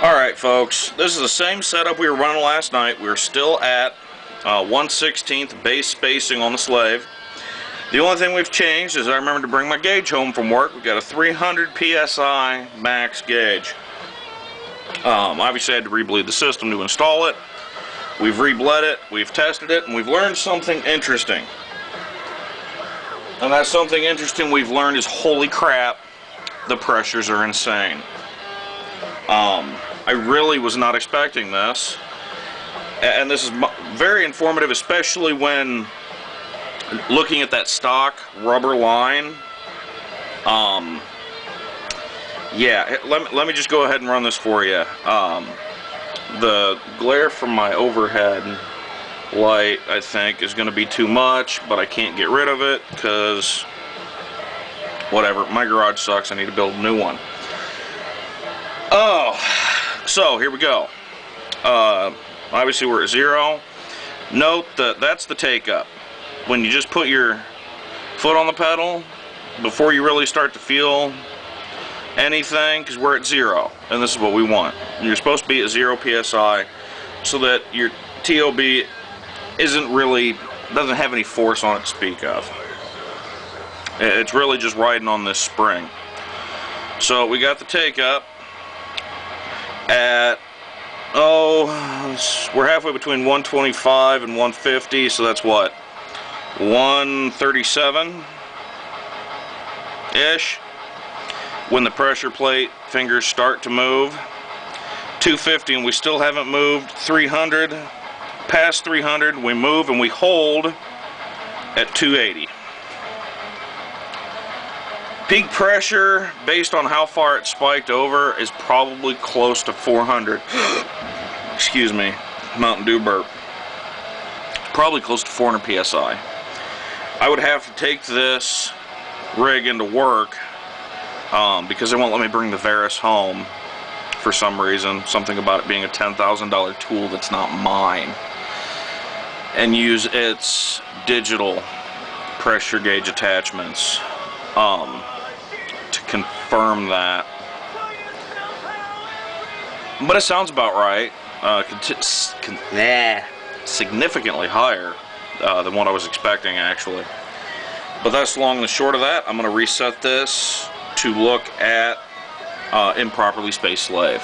Alright folks, this is the same setup we were running last night. We're still at 1/16 base spacing on the slave. The only thing we've changed is I remembered to bring my gauge home from work. We've got a 300 PSI max gauge. Obviously I had to rebleed the system to install it. We've rebled it, we've tested it, and we've learned something interesting. And that something interesting we've learned is, holy crap, the pressures are insane. I really was not expecting this, and this is very informative, especially when looking at that stock rubber line. Yeah, let me just go ahead and run this for you. The glare from my overhead light, I think, is going to be too much, but I can't get rid of it because whatever, my garage sucks. I need to build a new one. Oh, so here we go. Obviously we're at 0. Note that that's the take up. When you just put your foot on the pedal before you really start to feel anything, because we're at 0, and this is what we want. You're supposed to be at 0 PSI so that your TOB doesn't have any force on it to speak of. It's really just riding on this spring. So we got the take up at, we're halfway between 125 and 150, so that's what, 137-ish, when the pressure plate fingers start to move. 250 and we still haven't moved. 300, past 300, we move and we hold at 280. Peak pressure, based on how far it spiked over, is probably close to 400. Excuse me, Mountain Dew burp. Probably close to 400 PSI. I would have to take this rig into work because they won't let me bring the Varis home for some reason. Something about it being a $10,000 tool that's not mine. And use its digital pressure gauge attachments to confirm that. But it sounds about right. Significantly higher than what I was expecting, actually. But that's long and the short of that. I'm going to reset this to look at improperly spaced slave.